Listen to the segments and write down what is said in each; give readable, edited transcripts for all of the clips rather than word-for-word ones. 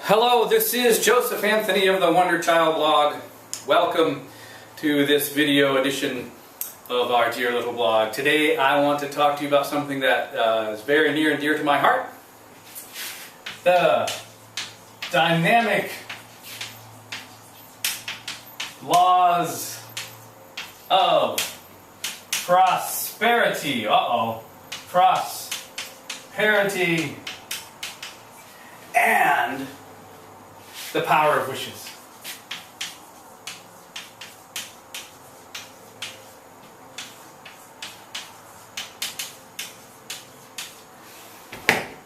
Hello, this is Joseph Anthony of the Wonder Child blog. Welcome to this video edition of our dear little blog. Today I want to talk to you about something that is very near and dear to my heart. The dynamic laws of prosperity. Prosperity and the power of wishes.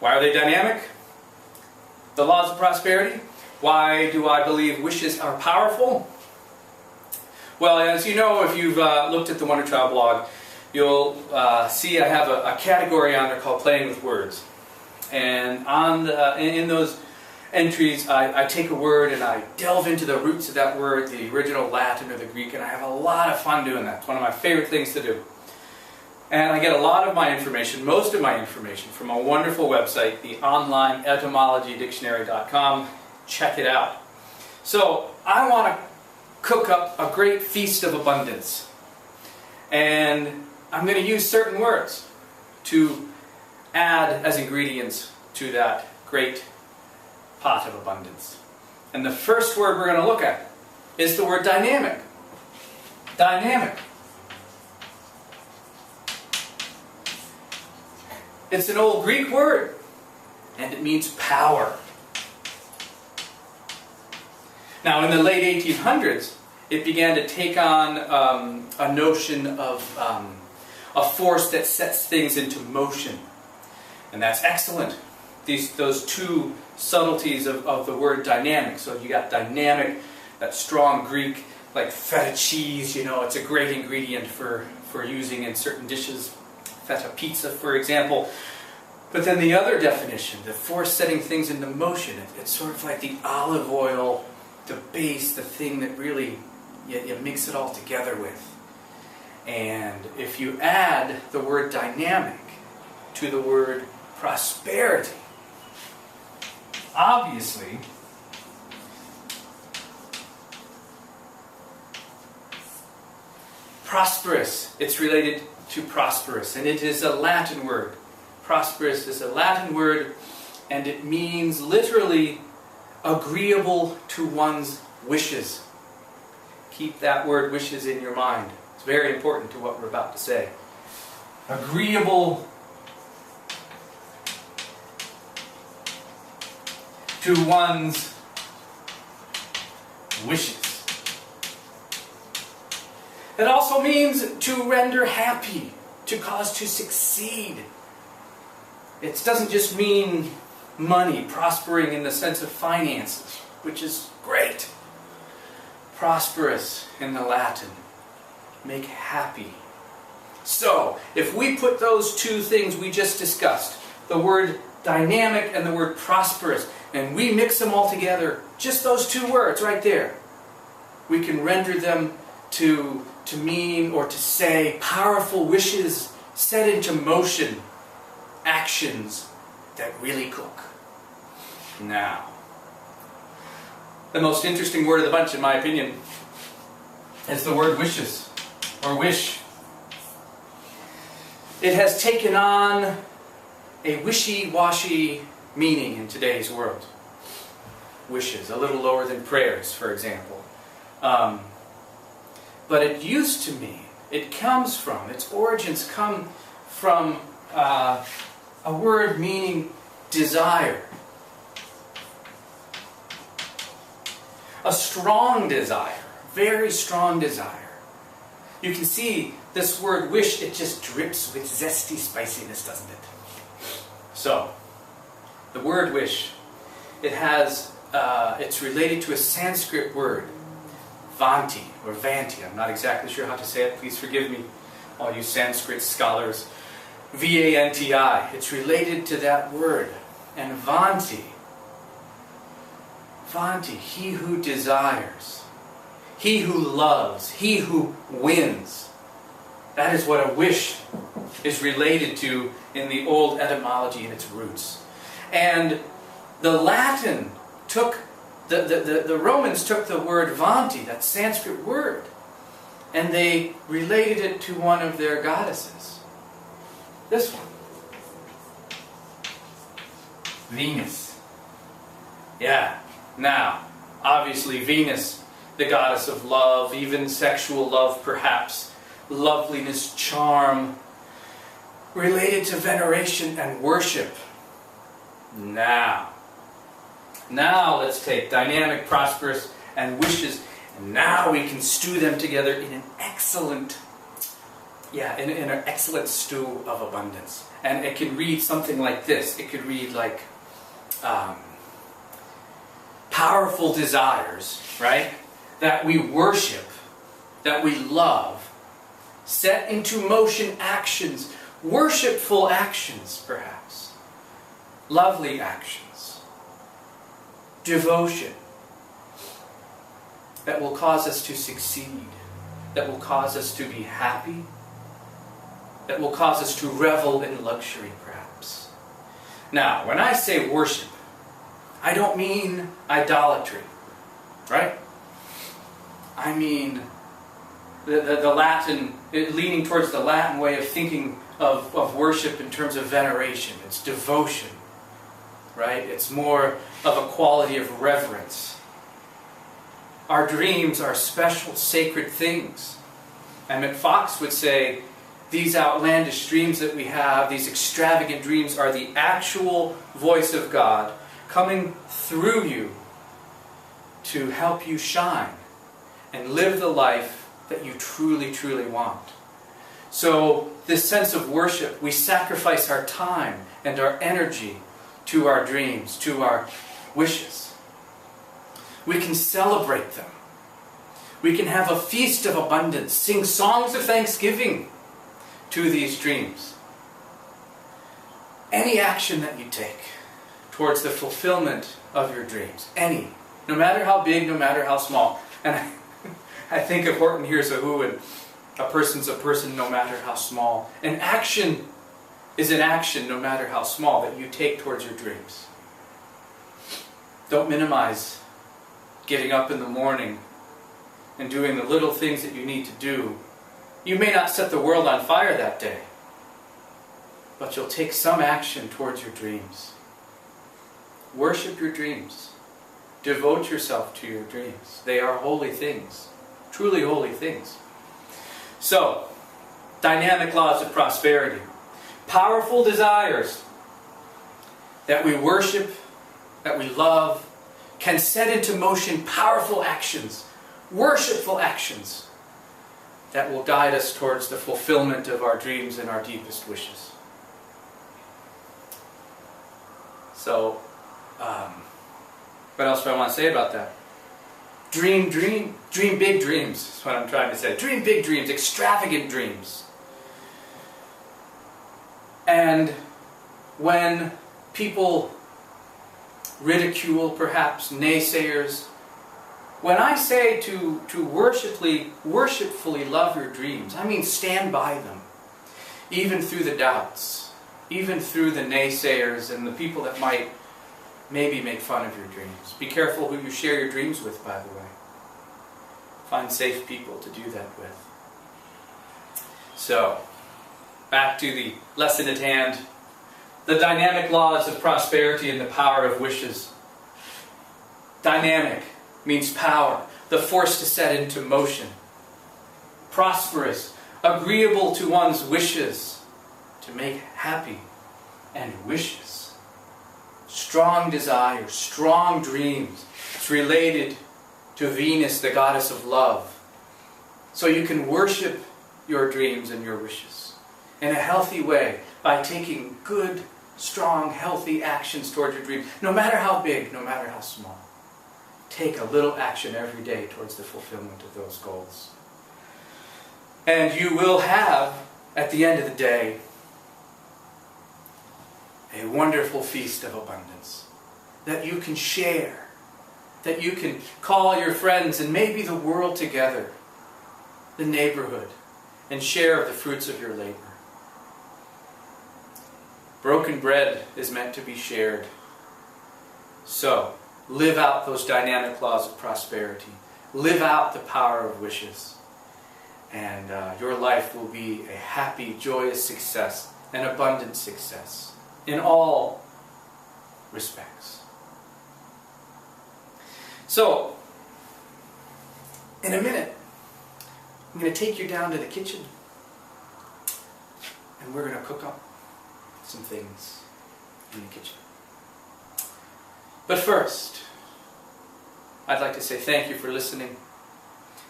Why are they dynamic? The laws of prosperity. Why do I believe wishes are powerful? Well, as you know, if you've looked at the Wonder Child blog, you'll see I have a category on there called Playing with Words. And in those entries, I take a word and I delve into the roots of that word, the original Latin or the Greek, and I have a lot of fun doing that. It's one of my favorite things to do. And I get a lot of my information, most of my information, from a wonderful website, the online etymologydictionary.com. Check it out. So I want to cook up a great feast of abundance. And I'm going to use certain words to add as ingredients to that great pot of abundance. And the first word we're going to look at is the word dynamic. Dynamic. It's an old Greek word, and it means power. Now, in the late 1800s, it began to take on a notion of a force that sets things into motion. And that's excellent. Those two subtleties of the word dynamic. So you got dynamic, that strong Greek, like feta cheese, you know, it's a great ingredient for using in certain dishes. Feta pizza, for example. But then the other definition, the force setting things into motion, it's sort of like the olive oil, the base, the thing that really you mix it all together with. And if you add the word dynamic to the word prosperity, obviously prosperous, it's related to prosperous, and it is a Latin word. Prosperous is a Latin word, and it means literally agreeable to one's wishes. Keep that word wishes in your mind. It's very important to what we're about to say. Agreeable to one's wishes. It also means to render happy, to cause to succeed. It doesn't just mean money, prospering in the sense of finances, which is great. Prosperous in the Latin, make happy. So, if we put those two things we just discussed, the word dynamic and the word prosperous, and we mix them all together, just those two words right there, we can render them to mean or to say powerful wishes set into motion, actions that really cook. Now, the most interesting word of the bunch, in my opinion, is the word wishes, or wish. It has taken on a wishy-washy meaning in today's world. Wishes, a little lower than prayers, for example. But it used to mean, its origins come from a word meaning desire. A strong desire, very strong desire. You can see this word wish, it just drips with zesty spiciness, doesn't it? So, the word wish, it's related to a Sanskrit word, vanti, or vanti. I'm not exactly sure how to say it. Please forgive me, all you Sanskrit scholars. V-A-N-T-I. It's related to that word. And vanti, he who desires, he who loves, he who wins. That is what a wish is related to in the old etymology in its roots. And the Latin took, the Romans took the word Vanti, that Sanskrit word, and they related it to one of their goddesses. This one. Venus. Yeah. Now, obviously Venus, the goddess of love, even sexual love perhaps, loveliness, charm, related to veneration and worship. Now let's take dynamic, prosperous, and wishes, and now we can stew them together in an excellent, in an excellent stew of abundance. And it can read something like this. It could read like powerful desires, right? That we worship, that we love, set into motion actions, worshipful actions perhaps, lovely actions, devotion that will cause us to succeed, that will cause us to be happy, that will cause us to revel in luxury perhaps. Now, when I say worship, I don't mean idolatry, right? I mean the Latin, leaning towards the Latin way of thinking of worship in terms of veneration. It's devotion, right? It's more of a quality of reverence. Our dreams are special, sacred things. Emmett Fox would say, these outlandish dreams that we have, these extravagant dreams, are the actual voice of God coming through you to help you shine and live the life that you truly, truly want. So this sense of worship, we sacrifice our time and our energy to our dreams, to our wishes. We can celebrate them. We can have a feast of abundance, sing songs of thanksgiving to these dreams. Any action that you take towards the fulfillment of your dreams, any, no matter how big, no matter how small. And I think of Horton Hears a Who, and a person's a person no matter how small. An action is an action no matter how small that you take towards your dreams. Don't minimize getting up in the morning and doing the little things that you need to do. You may not set the world on fire that day, but you'll take some action towards your dreams. Worship your dreams. Devote yourself to your dreams. They are holy things, truly holy things. So, dynamic laws of prosperity. Powerful desires that we worship, that we love, can set into motion powerful actions, worshipful actions that will guide us towards the fulfillment of our dreams and our deepest wishes. So, what else do I want to say about that? Dream big dreams is what I'm trying to say. Dream big dreams, extravagant dreams. And when people ridicule, perhaps naysayers, when I say to worshipfully love your dreams, I mean stand by them, even through the doubts, even through the naysayers and the people that might maybe make fun of your dreams. Be careful who you share your dreams with, by the way. Find safe people to do that with. So, back to the lesson at hand. The dynamic laws of prosperity and the power of wishes. Dynamic means power, the force to set into motion. Prosperous, agreeable to one's wishes, to make happy, and wishes. Strong desires, strong dreams. It's related to Venus, the goddess of love. So you can worship your dreams and your wishes in a healthy way by taking good, strong, healthy actions towards your dreams, no matter how big, no matter how small. Take a little action every day towards the fulfillment of those goals. And you will have, at the end of the day, a wonderful feast of abundance that you can share, that you can call your friends and maybe the world together, the neighborhood, and share of the fruits of your labor. Broken bread is meant to be shared. So, live out those dynamic laws of prosperity. Live out the power of wishes. And your life will be a happy, joyous success, an abundant success in all respects. So, in a minute, I'm going to take you down to the kitchen and we're going to cook up some things in the kitchen. But first, I'd like to say thank you for listening.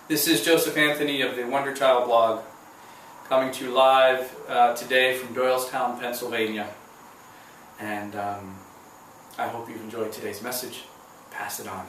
This is Joseph Anthony of the Wonder Child blog, coming to you live today from Doylestown, Pennsylvania. And I hope you've enjoyed today's message. Pass it on.